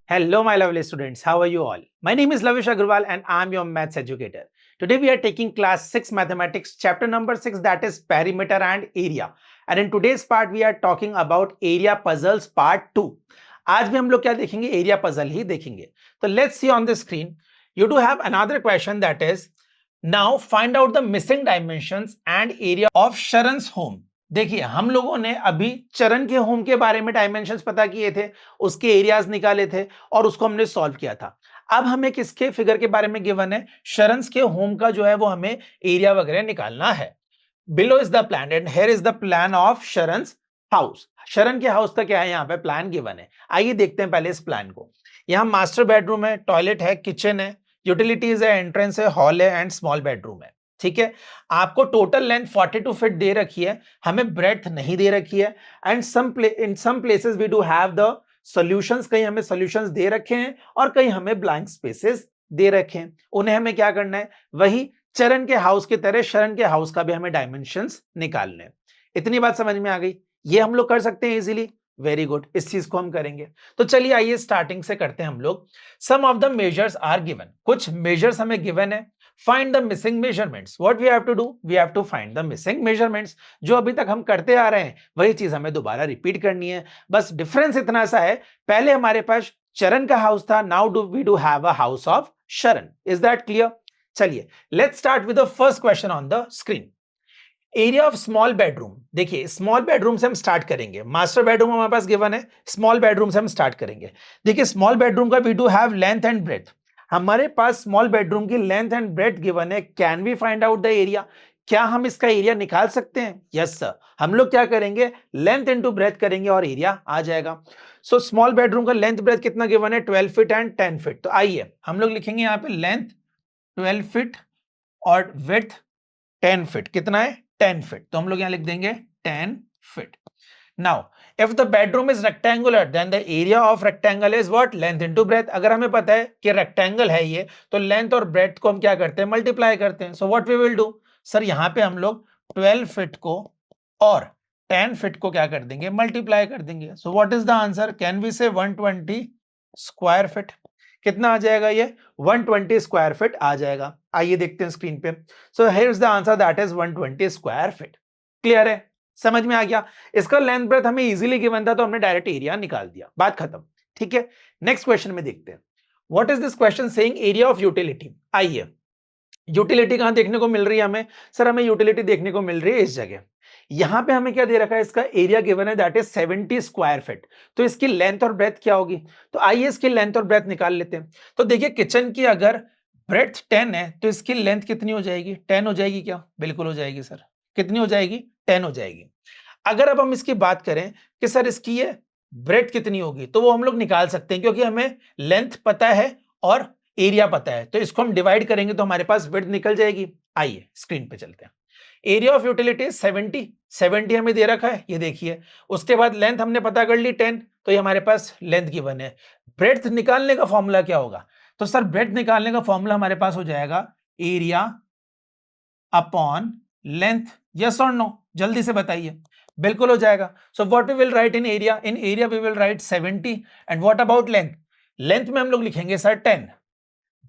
Hello, my lovely students. How are you all? My name is Lavish Agarwal and I'm your maths educator. Today we are taking class 6 mathematics, chapter number 6, that is perimeter and area. And in today's part we are talking about area puzzles part 2. आज भी हम लोग क्या देखेंगे? Area puzzle ही देखेंगे. तो let's see on the screen. You do have another question, that is, now find out the missing dimensions and area of Sharan's home. देखिए, हम लोगों ने अभी चरण के होम के बारे में डायमेंशंस पता किए थे, उसके एरियाज निकाले थे और उसको हमने सॉल्व किया था. अब हमें किसके फिगर के बारे में गिवन है? शरणस के होम का जो है वो हमें एरिया वगैरह निकालना है. Below is the plan and here is the plan of Sharan's house. Sharan के हाउस का क्या है? यहाँ पे प्लान गिवन है. आइए देखते हैं पहले इस प्लान को. यहाँ मास्टर बेडरूम है, टॉयलेट है, किचन है, यूटिलिटीज है, एंट्रेंस है, हॉल है एंड स्मॉल बेडरूम है. ठीक है, आपको टोटल लेंथ 42 फीट दे रखी है, हमें ब्रेथ नहीं दे रखी है. And in some places we do have the solutions. कहीं हमें सॉल्यूशंस दे रखे हैं और कहीं हमें ब्लैंक स्पेसेस दे रखे हैं. उन्हें हमें क्या करना है? वही चरण के हाउस की तरह शरण के हाउस का भी हमें डायमेंशंस निकालने हैं. इतनी बात समझ में आ गई? ये हम लोग कर सकते हैं इजीली. वेरी गुड, इस चीज को हम करेंगे. तो चलिए आइए स्टार्टिंग से करते हैं हम लोग. Some of the measures are given. कुछ मेजर्स हमें गिवन है. Find the missing measurements. What we have to do? We have to find the missing measurements. जो अभी तक हम करते आ रहे हैं वही चीज हमें दोबारा रिपीट करनी है. बस डिफरेंस इतना सा है, पहले हमारे पास चरण का हाउस था, now do we do have a house of Sharan. Is that clear? चलिए let's start with the first question on the screen. Area of small bedroom. देखिए, स्मॉल बेडरूम से हम स्टार्ट करेंगे. मास्टर बेडरूम हमारे पास गिवन है, small bedroom से हम स्टार्ट करेंगे. देखिए, स्मॉल बेडरूम का we do have length and breadth. हमारे पास स्मॉल बेडरूम की लेंथ एंड ब्रेथ गिवन है. Can we find out the area? क्या हम इसका एरिया निकाल सकते हैं? Yes sir. हम लोग क्या करेंगे? लेंथ इनटू ब्रेथ करेंगे और एरिया आ जाएगा. सो स्मॉल बेडरूम का लेंथ ब्रेथ कितना गिवन है? 12 फीट एंड 10 फीट. तो आइए हम लोग लिखेंगे यहाँ पे लेंथ 12 फीट और विड्थ 10 फीट. कितना है? 10 फीट. तो हम लोग यहाँ लिख देंगे 10 feet. Now, if the bedroom is rectangular, then the area of rectangle is what? Length into breadth. अगर हमें पता है कि rectangle है ये, तो length और breadth को हम क्या करते हैं? मल्टीप्लाई करते हैं. So what we will do? Sir यहाँ पे हम लोग 12 फीट को और 10 फीट को क्या कर देंगे? मल्टीप्लाई कर देंगे. So what is the answer? Can we say 120 square feet? कितना आ जाएगा ये? 120 स्क्वायर फीट आ जाएगा. आइए देखते हैं स्क्रीन पे. So here is the answer, that is 120 square feet. Clear है? समझ में आ गया? इसका लेंथ ब्रेथ हमें इजीली गिवन था तो हमने डायरेक्ट एरिया निकाल दिया. बात खत्म. ठीक है, नेक्स्ट क्वेश्चन में देखते हैं. What is this question saying? Area of utility. आइए, यूटिलिटी कहां देखने को मिल रही है हमें? सर हमें यूटिलिटी देखने को मिल रही है इस जगह. यहां पे हमें क्या दे रखा है? इसका एरिया गिवन है, दैट इज 70 स्क्वायर फीट. तो इसकी लेंथ और ब्रेथ क्या होगी? तो आइए इसकी लेंथ और ब्रेथ निकाल लेते हैं. तो देखिए, किचन की अगर ब्रेथ 10 है तो इसकी लेंथ कितनी हो जाएगी? 10 हो जाएगी क्या? बिल्कुल हो जाएगी सर. कितनी हो जाएगी? 10 हो जाएगी. अगर अब हम इसकी बात करें कि सर इसकी ये ब्रेथ कितनी होगी, तो वो हम लोग निकाल सकते हैं क्योंकि हमें लेंथ पता है और एरिया पता है. तो इसको हम डिवाइड करेंगे तो हमारे पास विड्थ निकल जाएगी. आइए स्क्रीन पे चलते हैं. एरिया ऑफ यूटिलिटी 70 हमें दे रखा है, ये देखिए. उसके बाद लेंथ हमने पता कर ली 10, तो ये हमारे पास लेंथ गिवन है. ब्रेथ निकालने का फॉर्मूला क्या होगा? तो सर ब्रेथ निकालने का फॉर्मूला हमारे पास हो जाएगा एरिया अपॉन लेंथ. यस और नो? जल्दी से बताइए. बिल्कुल हो जाएगा. So what we will write in area? In area we will write 70. And what about length? Length में हम लोग लिखेंगे सर 10.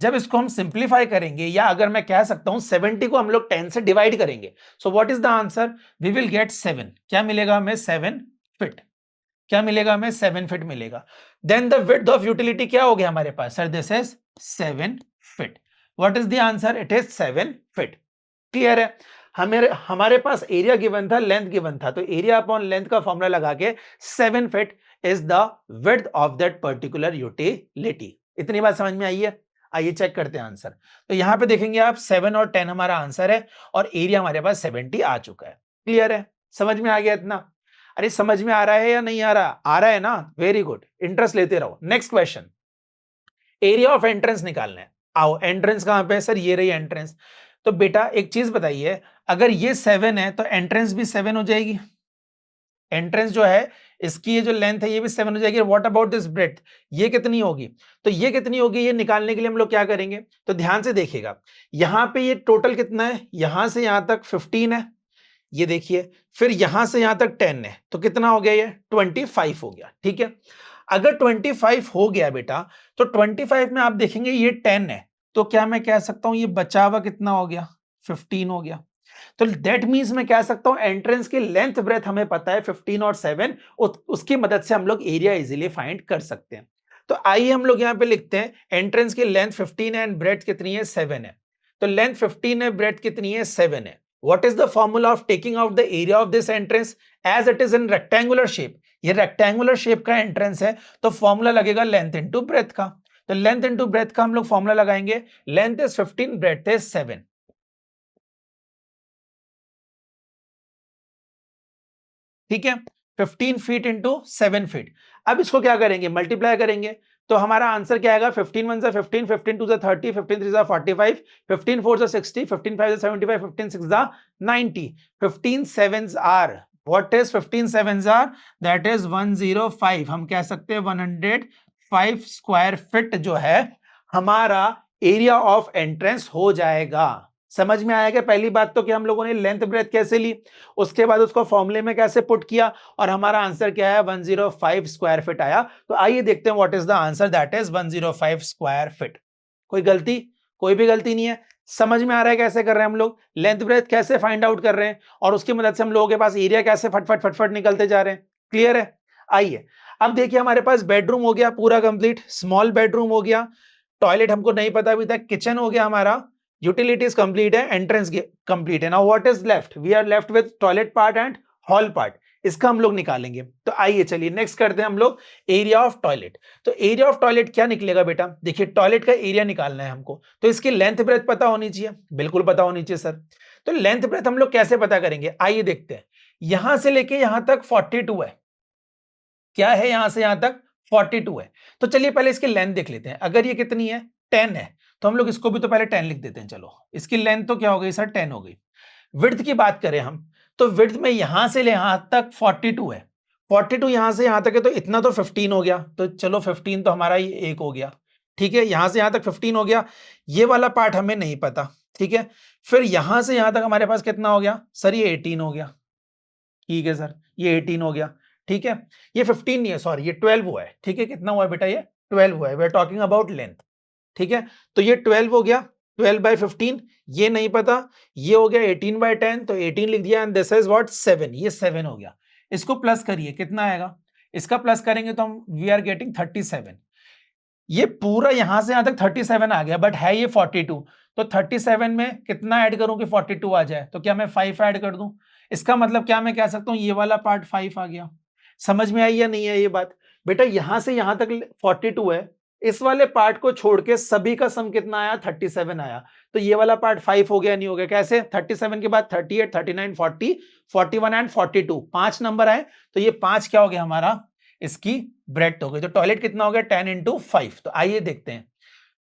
जब इसको हम सिंप्लीफाई करेंगे, या अगर मैं कह सकता हूं 70 को हम लोग 10 से डिवाइड करेंगे, so what is the answer? We will get 7. क्या मिलेगा हमें? 7 फीट. क्या मिलेगा हमें? 7 फीट मिलेगा. Then the width of utility क्या हो गया हमारे पास? Sir this is 7 feet. What is the answer? It is 7 feet. Clear है? हमारे पास एरिया गिवन था, लेंथ गिवन था, तो एरिया अपॉन लेंथ का फॉर्मूला लगा के 7 feet is the width of that particular utility. इतनी बात समझ में आई है? आइए चेक करते हैं आंसर. तो यहां पे देखेंगे आप 7 और 10 हमारा आंसर है और एरिया हमारे पास 70 आ चुका है. क्लियर है? समझ में आ गया इतना? अरे समझ में आ रहा है या नहीं आ रहा? आ रहा है ना? वेरी गुड, इंटरेस्ट लेते रहो. Next question, area of entrance निकालना है. आओ, एंट्रेंस कहां पे है? सर ये रही एंट्रेंस. तो बेटा एक चीज बताइए, अगर ये 7 है तो एंट्रेंस भी 7 हो जाएगी. एंट्रेंस जो है इसकी ये जो लेंथ है ये भी 7 हो जाएगी. What about this breadth? ये कितनी होगी? तो ये कितनी होगी? ये निकालने के लिए हम लोग क्या करेंगे? तो ध्यान से देखिएगा, यहां पे ये टोटल कितना है? यहां से यहां तक 15 है, ये देखिए, फिर यहां से यहां तक 10 है, तो कितना हो गया ये 25 हो गया। ठीक है, अगर 25 हो गया बेटा, तो 25 में आप देखेंगे ये 10 है, तो क्या मैं कह सकता हूं ये बचा हुआ कितना हो गया 15 हो गया। तो दैट मीन्स मैं कह सकता हूं एंट्रेंस की लेंथ ब्रेथ हमें पता है 15 और 7, उसकी मदद से हम लोग एरिया इजीली फाइंड कर सकते हैं। तो आइए हम लोग यहां पे लिखते हैं एंट्रेंस की लेंथ 15 है एंड ब्रेथ कितनी है 7 है। तो लेंथ 15 है, ब्रेथ कितनी है 7 है। What is the formula of taking out the area of this entrance as it is in rectangular shape. ये रेक्टेंगुलर शेप का एंट्रेंस है, तो फॉर्मूला लगेगा लेंथ इनटू ब्रेथ का। तो लेंथ इनटू ब्रेथ का हम लोग फॉर्मूला लगाएंगे, लेंथ इज 15, ब्रेथ इज 7। ठीक है, 15 फीट इंटू 7 फीट। अब इसको क्या करेंगे, मल्टीप्लाई करेंगे, तो हमारा आंसर क्या आएगा 15 1 15, 15 2 30, 15 3 45, 15 4 60, 15 5 75, 15 6 90, 15 7 are what is 15 7 are that is 105। हम कह सकते हैं 105 स्क्वायर फीट जो है हमारा एरिया ऑफ एंट्रेंस हो जाएगा। समझ में आएगा पहली बात तो कि हम लोगों ने लेंथ ब्रेथ कैसे ली, उसके बाद उसको फॉर्मूले में कैसे पुट किया, और हमारा आंसर क्या है 105 स्क्वायर फीट आया। तो आइए देखते हैं what is the answer, that is 105 square feet. कोई गलती, कोई भी गलती नहीं है। समझ में आ रहा है कैसे कर रहे हैं हम लोग, लेंथ ब्रेथ कैसे फाइंड आउट कर रहे हैं, और उसकी मदद से हम लोगों के पास एरिया कैसे फटफट फटफट निकलते जा रहे हैं। क्लियर है। आइए अब देखिए, हमारे पास बेडरूम हो गया पूरा कंप्लीट, स्मॉल बेडरूम हो गया, टॉयलेट हमको नहीं पता अभी तक, किचन हो गया हमारा, यूटिलिटीज कंप्लीट है, एंट्रेंस कंप्लीट है। Now what is left, we are left with toilet part and hall part, इसका हम लोग निकालेंगे। तो आइए चलिए नेक्स्ट करते हैं हम लोग एरिया ऑफ टॉयलेट। तो एरिया ऑफ टॉयलेट क्या निकलेगा बेटा, देखिए टॉयलेट का एरिया निकालना है हमको, तो इसकी लेंथ ब्रेथ पता होनी चाहिए, बिल्कुल पता होनी चाहिए सर। तो लेंथ ब्रेथ हम लोग कैसे पता करेंगे, आइए देखते हैं। यहां से लेके यहां तक 42 है, क्या है यहां से यहां तक 42 है। तो चलिए पहले इसकी लेंथ देख लेते हैं, अगर ये कितनी है 10 है, तो हम लोग इसको भी तो पहले 10 लिख देते हैं। चलो इसकी लेंथ तो क्या हो गई सर 10 हो गई। विड्थ की बात करें हम, तो विड्थ में यहां से यहां तक 42 है, 42 यहां से यहां तक है, तो इतना तो 15 हो गया, तो चलो 15 तो हमारा ये एक हो गया। ठीक है, यहां से यहां तक 15 हो गया, ये वाला पार्ट हमें नहीं पता। ठीक है, फिर यहां से यहां तक हमारे पास कितना हो गया सर, ये 18 हो गया। ठीक है सर, ये 18 हो गया। ठीक है, ये 15 नहीं है, सॉरी ये 12 हुआ है। ठीक है, कितना हुआ है बेटा, ये 12 हुआ है, we are talking about length. ठीक है, तो ये 12 हो गया, 12/15, ये नहीं पता, ये हो गया 18/10, तो 18 लिख दिया, एंड दिस इज व्हाट 7, ये 7 हो गया। इसको प्लस करिए, कितना आएगा, इसका प्लस करेंगे तो हम वी आर गेटिंग 37। ये पूरा यहां से यहां तक 37 आ गया, बट है ये 42, तो 37 में कितना ऐड करूं कि 42 आ जाए, तो क्या मैं 5 ऐड कर दूं। इसका मतलब क्या मैं कह सकता हूं ये वाला पार्ट 5 आ गया। समझ में आई या नहीं है ये बात, बेटा यहां से यहां तक 42 है, इस वाले पार्ट को छोड़ के सभी का सम कितना आया 37 आया, तो ये वाला पार्ट 5 हो गया नहीं हो गया, कैसे 37 के बाद 38 39 40 41 एंड 42 5 नंबर आए, तो ये 5 क्या हो गया हमारा, इसकी ब्रेथ हो गई। तो टॉयलेट कितना हो गया 10 इंटू 5। तो आइए देखते हैं,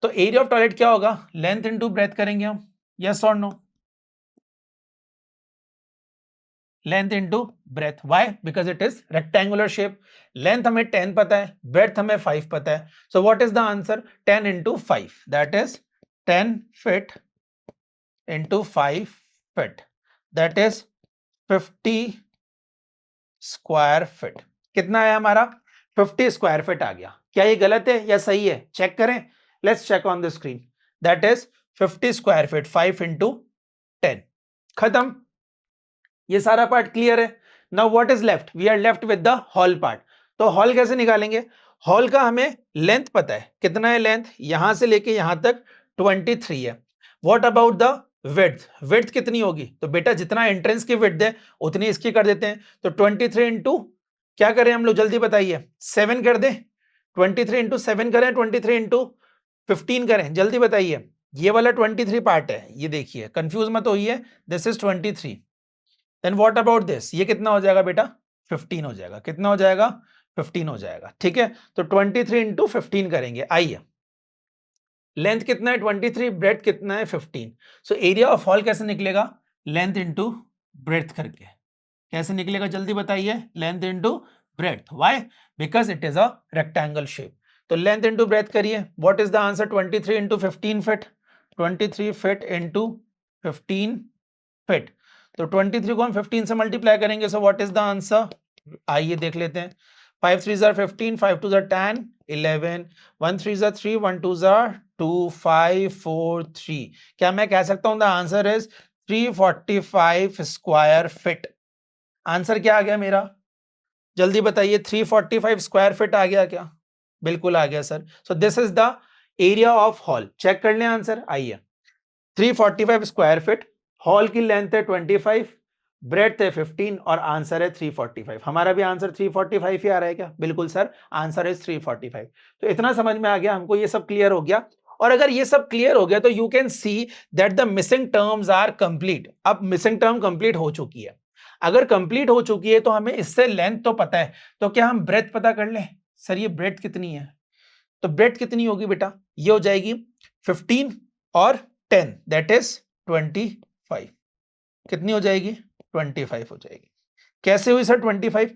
तो एरिया ऑफ टॉयलेट क्या होगा, लेंथ इंटू ब्रेथ करेंगे हम, यस और no, length into breadth. Why, because it is rectangular shape. Length हमें 10 पता है, ब्रेथ हमें 5 पता है, so what is the answer 10 into 5, that is 10 feet into 5 feet, that is 50 square feet. कितना है हमारा 50 स्क्वायर फीट आ गया। क्या ये गलत है या सही है, चेक करें, let's check on the screen, that is 50 square feet 5 into 10, खत्म। ये सारा पार्ट क्लियर है। Now what is left, we are left with the hall part. तो हॉल कैसे निकालेंगे, हॉल का हमें लेंथ पता है, कितना है लेंथ, यहां से लेके यहां तक 23 है। What about the width, width कितनी होगी, तो बेटा जितना एंट्रेंस की विड्थ है उतनी इसकी कर देते हैं, तो 23 इंटू क्या करें हम लोग जल्दी बताइए, 7 कर दें, 23 इंटू 7 करें, 23 इंटू 15 करें, जल्दी बताइए। ये वाला 23 पार्ट है, ये देखिए कंफ्यूज मत होइए, this is 23। Then what about this, ये कितना हो जाएगा बेटा 15 हो जाएगा, कितना हो जाएगा 15 हो जाएगा। ठीक है, तो 23 इंटू 15 करेंगे। आइए, लेंथ कितना है 23, ब्रेथ कितना है 15, सो एरिया ऑफ हॉल कैसे निकलेगा, लेंथ इंटू ब्रेथ करके, कैसे निकलेगा जल्दी बताइए, length into breath. Why, because it is a rectangle shape. तो लेंथ इंटू ब्रेथ करिए, what is the answer 23 into 15 fit, 23 fit into 15 fit, तो 23 को हम 15 से मल्टीप्लाई करेंगे, so what is the answer, आइए देख लेते हैं। 5 3 जार 15, 5 2 जार 10, 11, 1 3 जार 3, 1 2 जार 2, 5 4 3। क्या मैं कह सकता हूं the answer is 345 square feet? Answer क्या आ गया मेरा, जल्दी बताइए, 345 स्क्वायर फिट आ गया क्या? बिल्कुल आ गया sir. So this is the area of hall. Check कर लें आंसर, आइए। 345 स्क्वायर फीट, हॉल की लेंथ है 25, ब्रेड्थ है 15 और आंसर है 345। हमारा भी आंसर 345 ही आ रहा है क्या? बिल्कुल सर, आंसर इज 345। तो इतना समझ में आ गया हमको, ये सब क्लियर हो गया। और अगर ये सब क्लियर हो गया तो you can see that the missing terms are complete. अब मिसिंग टर्म कंप्लीट हो चुकी है। अगर कंप्लीट हो चुकी है तो हमें इससे लेंथ तो पता है, तो क्या हम ब्रेथ पता कर लें? सर ये ब्रेथ कितनी है, तो ब्रेथ कितनी होगी बेटा, ये हो जाएगी 15 और 10 दैट इज 25। कितनी हो जाएगी? 25 हो जाएगी। कैसे हुई सर 25?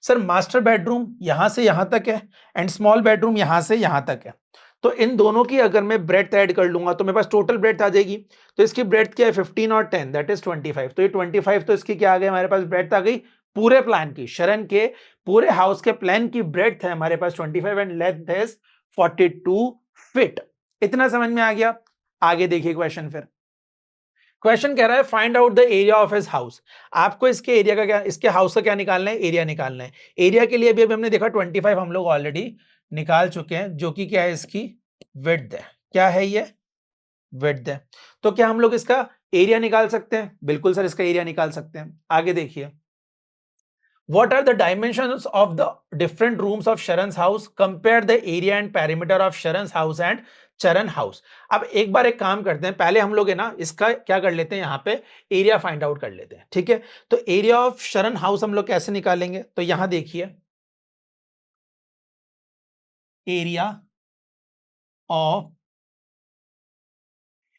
सर मास्टर बेडरूम यहां से यहां तक है एंड स्मॉल बेडरूम यहां से यहां तक है, तो इन दोनों की अगर मैं ब्रेड्थ ऐड कर लूंगा तो मेरे पास टोटल ब्रेड्थ आ जाएगी। तो इसकी ब्रेड्थ क्या है? 15 और 10 दैट इज 25। तो ये 25 तो इसकी क्या आ गई, हमारे पास ब्रेड्थ आ गई पूरे प्लान की, शरण के पूरे हाउस के प्लान की ब्रेड्थ है हमारे पास 25 एंड लेंथ इज 42 फीट। इतना समझ में आ गया? आगे देखिए क्वेश्चन। फिर क्वेश्चन कह रहा है find out the area of his house. आपको इसके एरिया का क्या, इसके हाउस का क्या निकालना है? एरिया निकालना है। एरिया के लिए भी अभी हमने देखा 25 हम लोग ऑलरेडी निकाल चुके हैं, जो कि क्या है, इसकी विड्थ है। क्या है ये? विड्थ है। तो क्या हम लोग इसका एरिया निकाल सकते हैं? बिल्कुल सर, इसका एरिया निकाल सकते हैं। आगे देखिए, what are the dimensions of the different rooms of Sharan's house? Compare the area and perimeter of Sharan's house and चरण हाउस। अब एक बार एक काम करते हैं, पहले हम लोग है ना इसका क्या कर लेते हैं, यहाँ पे एरिया फाइंड आउट कर लेते हैं, ठीक है। तो एरिया ऑफ शरण हाउस हम लोग कैसे निकालेंगे, तो यहां देखिए, area of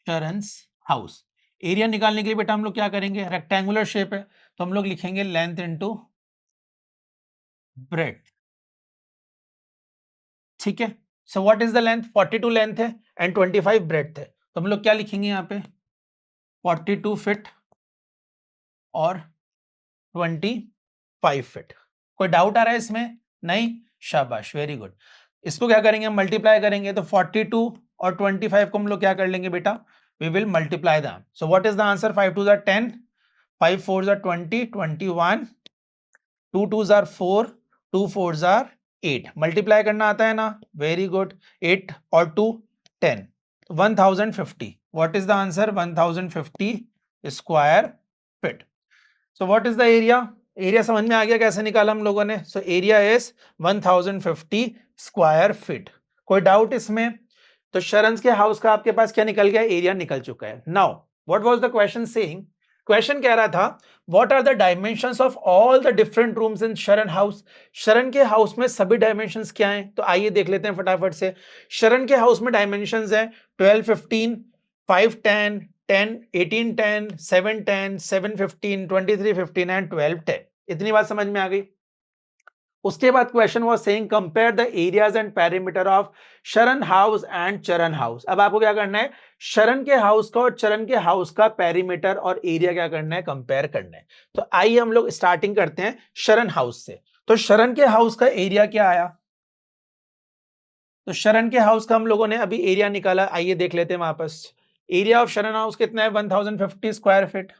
Sharan's house, area निकालने के लिए बेटा हम लोग क्या करेंगे, रेक्टेंगुलर शेप है तो हम लोग लिखेंगे लेंथ इंटू ब्रेड्थ, ठीक है। So what is the length, 42 length है एंड 25 ब्रेड्थ है, तो हम लोग क्या लिखेंगे यहाँ पे, 42 फीट और 25 फीट। कोई डाउट आ रहा है इसमें? नहीं, शाबाश, वेरी गुड। इसको क्या करेंगे, हम मल्टीप्लाई करेंगे, तो 42 और 25 को हम लोग क्या कर लेंगे बेटा, we will multiply them. So what is the answer, 5 2 10, 5 4 20, 21, 2 2 4, 2 4 8। Multiply करना आता है ना, वेरी गुड। 8 और 2 10, 1050। What is the answer, 1050 square feet. So what is the area, area समझ में आ गया कैसे निकाला हम लोगों ने। So area is 1050 square feet. कोई डाउट इसमें? तो शरण's के हाउस का आपके पास क्या निकल गया, एरिया निकल चुका है। Now what was the question saying, question कह रहा था what are the dimensions of all the different rooms in Sharan house. Sharan के हाउस में सभी डायमेंशंस क्या हैं, तो आइए देख लेते हैं फटाफट से। शरण के हाउस में डायमेंशंस है 12 15, 5 10, 10 18 10, 7 10, 7 15, 23 15 एंड 12 10। इतनी बात समझ में आ गई। उसके बाद question was saying compare the areas and perimeter of Sharan house and Charan house. अब आपको क्या करना है, शरण के हाउस का और चरण के हाउस का पेरीमीटर और एरिया क्या करना है, कंपेयर करना है। तो आइए हम लोग स्टार्टिंग करते हैं शरण हाउस से। तो शरण के हाउस का एरिया क्या आया, तो शरण के हाउस का हम लोगों ने अभी एरिया निकाला, आइए देख लेते हैं वापस। एरिया ऑफ शरण हाउस कितना है, 1050 स्क्वायर फीट।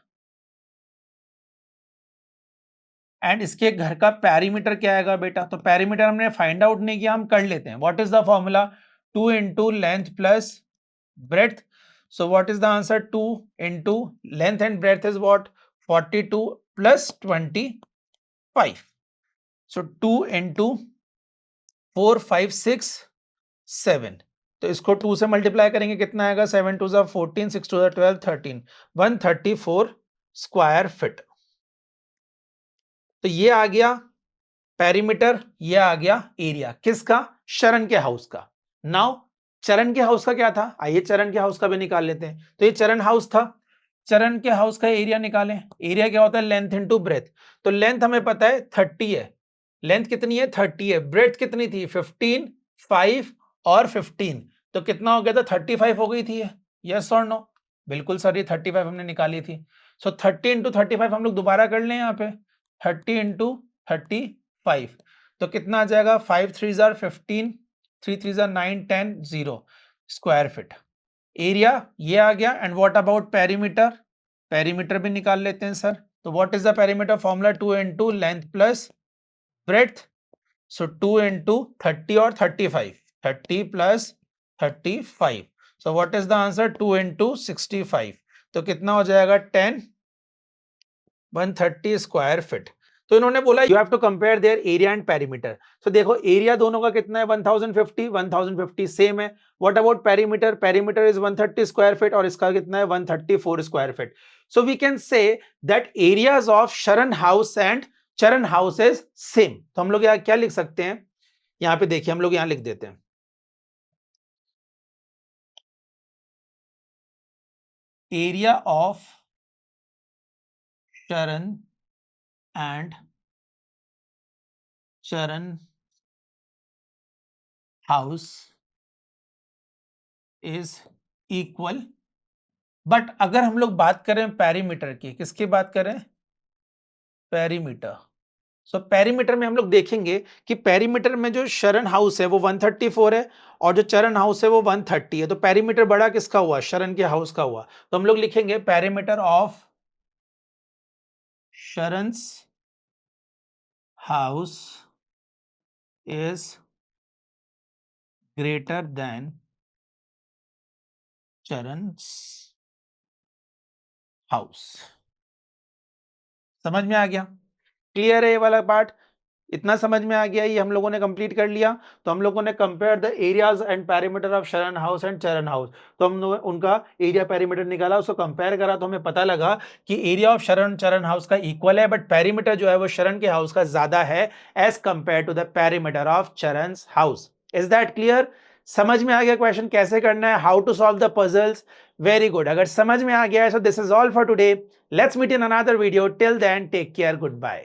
एंड इसके घर का पेरीमीटर क्या आएगा बेटा, तो पेरीमीटर हमने फाइंड आउट नहीं किया, हम कर लेते हैं। What is the formula, 2 into length plus breadth. So what is the answer, 2 into length and breadth is what, 42 plus 25। So 2 into 4 5 6 7। तो इसको 2 से मल्टीप्लाई करेंगे, कितना आएगा, 7 2 14, 6 2 12 13, 134 स्क्वायर फीट। तो ये आ गया पेरीमीटर, ये आ गया एरिया, किसका, शरण के हाउस का। नाउ चरण के हाउस का क्या था, आइए चरण के हाउस का भी निकाल लेते हैं। तो ये चरण हाउस था, चरण के हाउस का एरिया निकालें। एरिया क्या होता है, लेंथ इनटू ब्रेथ। तो लेंथ हमें पता है 30 है, लेंथ कितनी है, 30 है। ब्रेथ कितनी थी, 15, 5 और 15, तो कितना हो गया था, 35 हो गई थी। यस और नो, बिल्कुल सर, ये 35 हमने निकाली थी। सो 30 इंटू 35 हम लोग दोबारा कर लें यहाँ पे 30 इंटू 35 तो कितना आ जाएगा 5 3 jar 15 3 3 jar 9 10 0 square feet. Area ये आ गया। And what about perimeter? Perimeter भी निकाल लेते हैं सर। तो what is the perimeter formula? 2 into length plus breadth. So 2 into 30 और 35 30 plus 35 so what is the answer? 2 into 65 तो कितना हो जाएगा 10 130 स्क्वायर फीट। तो इन्होंने बोला you have to compare their area and perimeter. तो देखो एरिया दोनों का कितना है 1050 सेम है। What about perimeter? Perimeter is 130 square feet और इसका कितना है 134 square feet. So we can say that areas of Sharan house and Charan house is same. तो हम लोग यहाँ क्या लिख सकते हैं? यहाँ पे देखिए हम लोग यहाँ लिख देते हैं एरिया ऑफ शरण and Charan house is equal. But अगर हम लोग बात करें पेरीमीटर की, किसकी बात करें? पेरीमीटर। सो पेरीमीटर में हम लोग देखेंगे कि पेरीमीटर में जो शरण हाउस है वो 134 है और जो चरण हाउस है वो 130 है। तो पेरीमीटर बड़ा किसका हुआ? शरण के हाउस का हुआ। तो हम लोग लिखेंगे perimeter of Sharan's house is greater than Charan's house. समझ में आ गया? क्लियर है ये वाला पार्ट? इतना समझ में आ गया, ये हम लोगों ने कंप्लीट कर लिया। तो हम लोगों ने compare the areas and perimeter of Sharan house and Charan house. तो हम लोग उनका एरिया पेरीमीटर निकाला, उसको कंपेयर करा तो हमें पता लगा कि एरिया ऑफ शरण चरण हाउस का इक्वल है, बट पेरीमीटर जो है वो शरण के हाउस का ज्यादा है as compare to the perimeter of Charan house. Is that clear? समझ में आ गया क्वेश्चन कैसे करना है, how to solve the puzzles? Very good. अगर समझ में आ गया है, so this is all for today. Let's meet in another video. Till then take care, good bye.